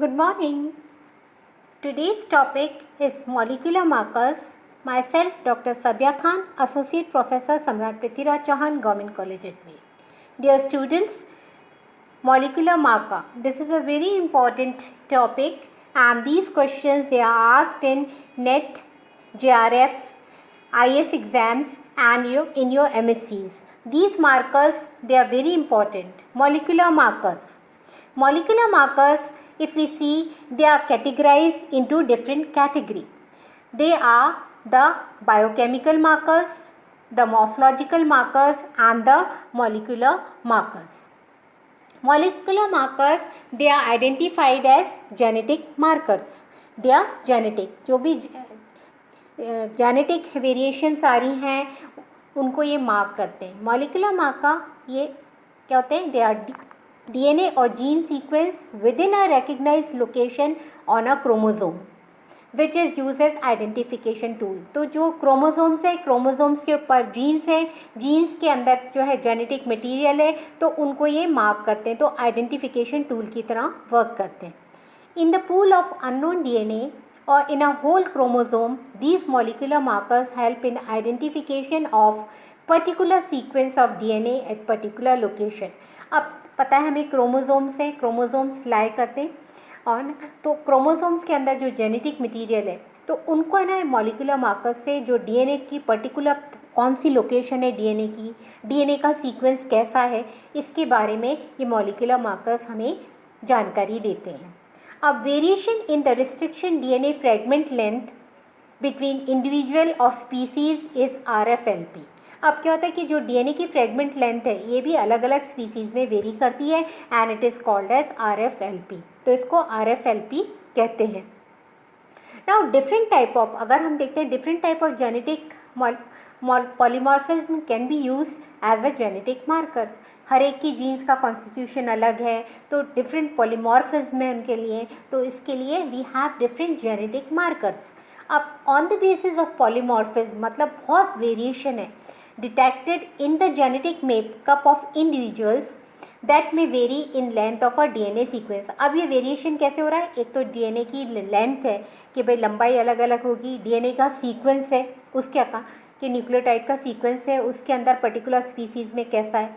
Good morning. Today's topic is molecular markers. Myself, Dr. Sabia Khan, Associate Professor, Samrat Prithviraj Chauhan, Government College Ajmer. Dear students, molecular marker. This is a very important topic, and these questions they are asked in NET, JRF, IS exams, and in your MSCs. These markers they are very important. Molecular markers. Molecular markers, if we see, they are categorized into different category. They are the biochemical markers, the morphological markers, and the molecular markers. Molecular markers, they are identified as genetic markers. They are genetic. जो भी genetic variations आ रही हैं उनको ये mark करते हैं. Molecular marker ये क्या होते हैं? They are DNA or gene sequence within a recognized location on a chromosome which is used as identification tool. तो जो क्रोमोसोम्स है, क्रोमोसोम्स के ऊपर जीन्स हैं, जीन्स के अंदर जो है जेनेटिक मटेरियल है, तो उनको ये मार्क करते हैं, तो आइडेंटिफिकेशन टूल की तरह वर्क करते हैं. In the pool of unknown DNA or in a whole chromosome, these molecular markers help in identification of particular sequence of DNA at particular location. अब पता है हमें क्रोमोसोम्स हैं, क्रोमोसोम्स लाई करते हैं और तो क्रोमोसोम्स के अंदर जो जेनेटिक मटेरियल है तो उनको है ना मॉलिक्यूलर मार्कर से जो डीएनए की पर्टिकुलर कौन सी लोकेशन है डीएनए की, डीएनए का सीक्वेंस कैसा है, इसके बारे में ये मॉलिक्यूलर मार्कर्स हमें जानकारी देते हैं. अब variation in the restriction DNA fragment length between individual of species is RFLP. अब क्या होता है कि जो डीएनए की फ्रेगमेंट लेंथ है ये भी अलग अलग स्पीसीज़ में वेरी करती है and it is called as RFLP. तो इसको RFLP कहते हैं. नाउ डिफरेंट टाइप ऑफ, अगर हम देखते हैं different type of genetic polymorphism can be used as a genetic markers. हर एक की जीन्स का कॉन्स्टिट्यूशन अलग है तो डिफरेंट पॉलीमॉर्फिज्म है उनके लिए, तो इसके लिए we have different genetic markers. अब on the basis of polymorphism मतलब बहुत वेरिएशन है detected in the genetic makeup of individuals that may vary in length of a DNA sequence. अब ये वेरिएशन कैसे हो रहा है? एक तो डीएनए की लेंथ है कि भाई लंबाई अलग अलग होगी, डीएनए का सीक्वेंस है उसके का कि न्यूक्लियोटाइड का सीक्वेंस है उसके अंदर पर्टिकुलर स्पीसीज़ में कैसा है,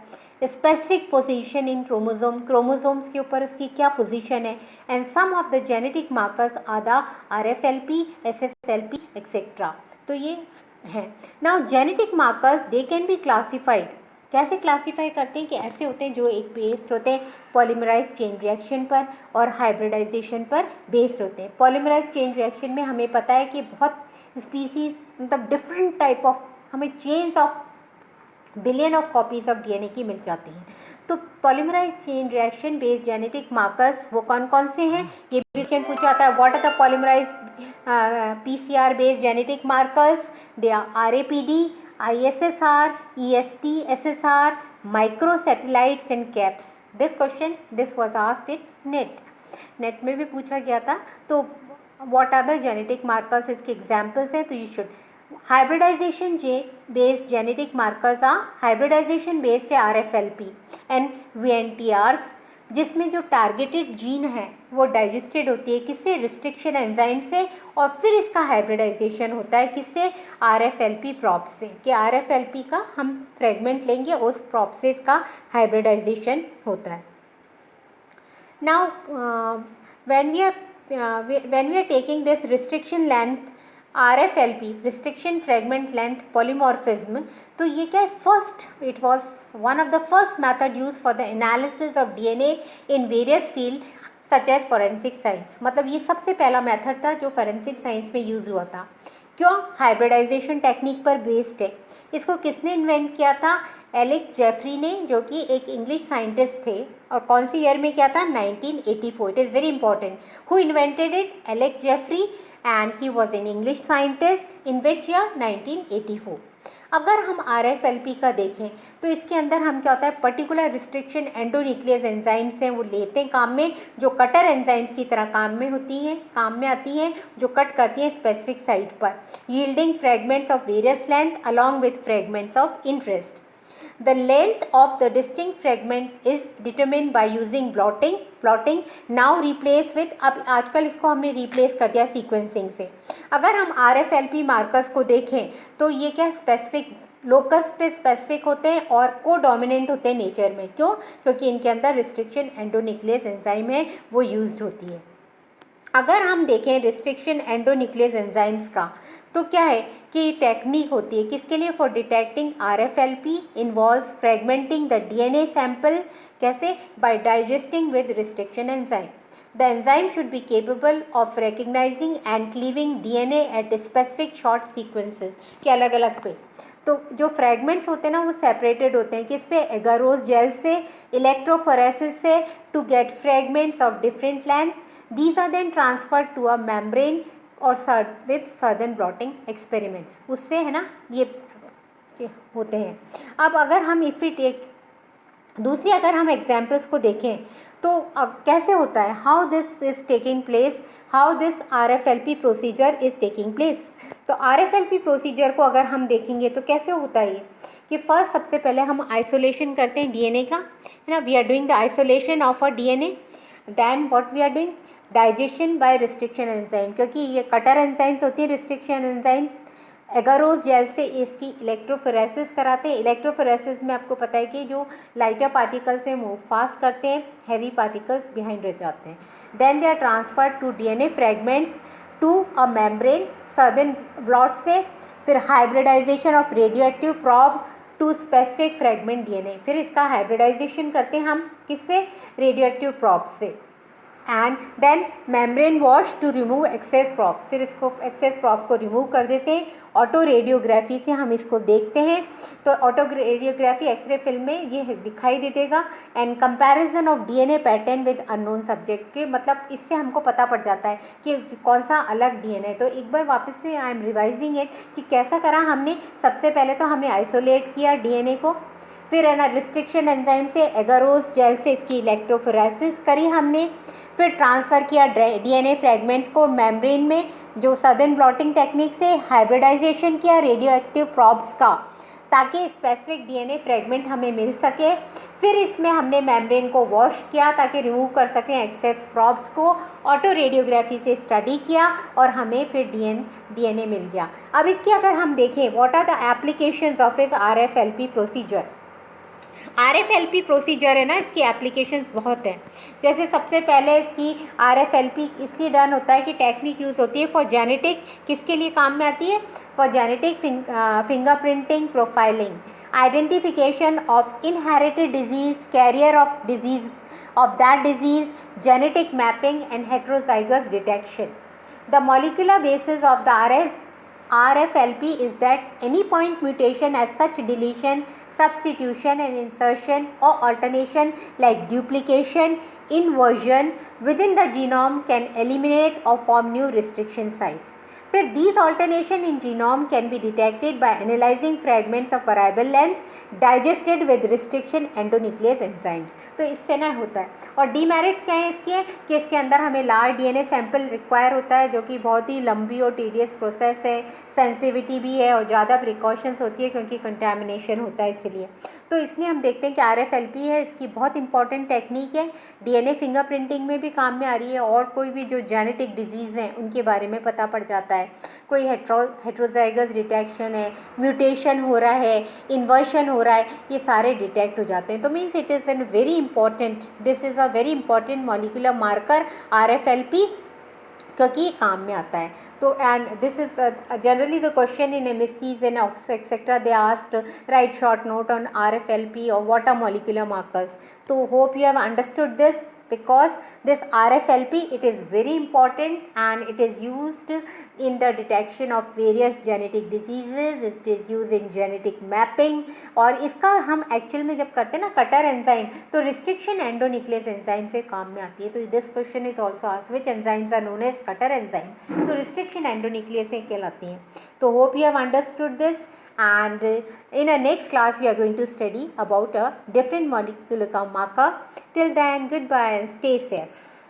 specific position in chromosome, chromosomes के ऊपर उसकी क्या पोजीशन है, and some of the genetic markers are the RFLP, SSLP etcetera. तो ये है. Now genetic markers they can be classified. कैसे क्लासीफाई करते हैं कि ऐसे होते हैं जो एक बेस्ड होते हैं पॉलीमराइज चेन रिएक्शन पर और हाइब्रिडाइजेशन पर बेस्ड होते हैं. पॉलीमराइज चेन रिएक्शन में हमें पता है कि बहुत स्पीसीज मतलब डिफरेंट टाइप ऑफ हमें chains of billion of copies of DNA की मिल जाती हैं. तो polymerize chain reaction based genetic markers वो कौन कौन से हैं ये भी क्वेश्चन पूछा जाता है. What are the polymerize PCR based genetic markers? They are RAPD, ISSR, EST, SSR, microsatellites and CAPS. This was asked in NET में भी पूछा गया था. तो what are the genetic markers इसके examples हैं तो you should. Hybridization based genetic markers are hybridization based RFLP and VNTRs जिसमें जो टारगेटेड जीन है वो डाइजेस्टेड होती है किससे? रिस्ट्रिक्शन एंजाइम से, और फिर इसका हाइब्रिडाइजेशन होता है किससे? RFLP प्रॉप से, कि RFLP का हम फ्रेगमेंट लेंगे उस प्रॉप से इसका हाइब्रिडाइजेशन होता है. Now when we are taking this restriction length RFLP restriction fragment length polymorphism, तो ये क्या है? First it was one of the first method use for the analysis of DNA in various field such as forensic science. मतलब ये सबसे पहला method था जो फॉरेंसिक साइंस में यूज़ हुआ था. क्यों? हाइब्रिडाइजेशन टेक्निक पर बेस्ड है. इसको किसने इन्वेंट किया था? एलेक जेफरी ने, जो कि एक इंग्लिश साइंटिस्ट थे. और कौन सी ईयर में किया था? 1984. It is very important. Who invented it? Alec Jeffrey, and he was an English scientist in which year? 1984. अगर हम RFLP का देखें तो इसके अंदर हम क्या होता है पर्टिकुलर रिस्ट्रिक्शन एंडोन्यूक्लियस एंजाइम्स हैं वो लेते हैं काम में, जो कटर एंजाइम्स की तरह काम में आती हैं जो कट करती हैं स्पेसिफिक साइट पर, yielding fragments of various length along with fragments of interest. The length of the distinct fragment is determined by using plotting now replace with, अब आजकल इसको हमने replace कर दिया sequencing से। अगर हम RFLP मार्कर्स को देखें तो ये क्या स्पेसिफिक लोकस पे स्पेसिफिक होते हैं और कोडोमिनेंट होते हैं नेचर में। क्यों? क्योंकि इनके अंदर रिस्ट्रिक्शन एंडोन्यूक्लियस एंजाइम है वो यूज्ड होती है। अगर हम देखें रिस्ट्रिक्शन एंडोन्यूक्लियस एंजाइम्स का तो क्या है कि टेक्निक होती है किसके लिए? For detecting RFLP involves fragmenting the DNA sample. कैसे? By digesting with restriction enzyme. The enzyme should be capable of recognizing and cleaving DNA at specific short sequences के अलग अलग पे। तो जो फ्रेगमेंट्स होते हैं ना वो सेपरेटेड होते हैं किस पे? एगारोस जेल से, इलेक्ट्रोफोरेसिस से, to get fragments of different length. These are then transferred to a membrane और with southern blotting experiments। उससे है ना ये होते हैं। अब अगर हम इफ़ इट एक दूसरी अगर हम एग्जाम्पल्स को देखें तो कैसे होता है? How this is taking place, how this RFLP procedure is taking place. तो RFLP प्रोसीजर को अगर हम देखेंगे तो कैसे होता है ये कि फर्स्ट सबसे पहले हम आइसोलेशन करते हैं DNA का, है ना। We are doing the isolation of a DNA। Then what we are doing? Digestion by restriction enzyme, क्योंकि ये कटर एंजाइम्स होती हैं रिस्ट्रिक्शन एंजाइम। एगारोस जेल से इसकी इलेक्ट्रोफोरेसिस कराते हैं। इलेक्ट्रोफोरेसिस में आपको पता है कि जो लाइटर पार्टिकल्स हैं वो फास्ट करते हैं, हैवी पार्टिकल्स बिहाइंड रह जाते हैं। Then they are transferred to DNA fragments to a membrane Southern blot से। फिर hybridization of radio active probe to specific fragment DNA। फिर इसका हाइब्रिडाइजेशन करते हैं हम किससे? रेडियो एक्टिव प्रॉब से। And then membrane wash to remove excess probe. फिर इसको एक्सेस प्रॉप को रिमूव कर देते हैं। ऑटो रेडियोग्राफी से हम इसको देखते हैं तो ऑटो रेडियोग्राफी एक्सरे फिल्म में ये दिखाई दे देगा। And comparison of DNA pattern with unknown subject के, मतलब इससे हमको पता पड़ जाता है कि कौन सा अलग DNA है। तो एक बार वापस से आई एम रिवाइजिंग इट कि कैसा करा हमने। सबसे पहले तो हमने आइसोलेट किया DNA को, फिर है ना रिस्ट्रिक्शन एंजाइम से एगारोस जेल से इसकी इलेक्ट्रोफोरेसिस करी हमने, फिर ट्रांसफ़र किया DNA फ्रेगमेंट्स को मेम्ब्रेन में जो सदर्न ब्लॉटिंग टेक्निक से, हाइब्रिडाइजेशन किया रेडियो एक्टिव प्रॉब्स का ताकि स्पेसिफिक DNA फ्रेगमेंट हमें मिल सके। फिर इसमें हमने मेम्ब्रेन को वॉश किया ताकि रिमूव कर सकें एक्सेस प्रॉब्स को। ऑटो रेडियोग्राफी से स्टडी किया और हमें फिर DNA मिल गया। अब इसकी अगर हम देखें what are the applications of इस RFLP प्रोसीजर। RFLP प्रोसीजर है ना, इसकी एप्लीकेशंस बहुत हैं। जैसे सबसे पहले इसकी RFLP इसलिए डन होता है कि टेक्निक यूज़ होती है फॉर जेनेटिक, किसके लिए काम में आती है? For genetic fingerprinting, profiling, identification of inherited disease, carrier of disease of that disease, genetic mapping and heterozygous detection. The molecular basis of the RFLP is that any point mutation as such deletion, substitution and insertion or alternation like duplication, inversion within the genome can eliminate or form new restriction sites. फिर these alternation in genome can be detected by analyzing fragments of variable length digested with restriction endonuclease enzymes. तो इससे ना होता है। और demerits क्या है इसके कि इसके अंदर हमें लार्ज DNA सैंपल रिक्वायर होता है जो कि बहुत ही लंबी और टीडियस प्रोसेस है, सेंसिटिविटी भी है और ज़्यादा प्रिकॉशंस होती है क्योंकि कंटेमिनेशन होता है इसलिए। तो इसलिए हम देखते हैं कि RFLP है, इसकी बहुत इंपॉर्टेंट टेक्निक है, DNA फिंगरप्रिंटिंग में भी काम में आ रही है और कोई भी जो जेनेटिक डिजीज़ हैं उनके बारे में पता पड़ जाता है। कोई हेट्रोजाइगस डिटेक्शन है, म्यूटेशन हो रहा है, इन्वर्शन हो रहा है, ये सारे डिटेक्ट हो जाते हैं। तो means it is an very important, this is a very important molecular marker RFLP क्योंकि काम में आता है। तो and this is generally the question in MSCs and etc. they asked write short note on RFLP or what are molecular markers. So hope you have understood this, because this RFLP, it is very important and it is used in the detection of various genetic diseases, it is used in genetic mapping। और इसका हम actual में जब करते हैं ना cutter enzyme तो restriction endonuclease enzyme से काम में आती है। तो this question is also asked which enzymes are known as cutter enzyme, तो रिस्ट्रिक्शन एंडोन्यूक्लियस से कहलाती हैं। तो hope you have understood this, and in our next class we are going to study about a different molecular marker. Till then, goodbye and stay safe.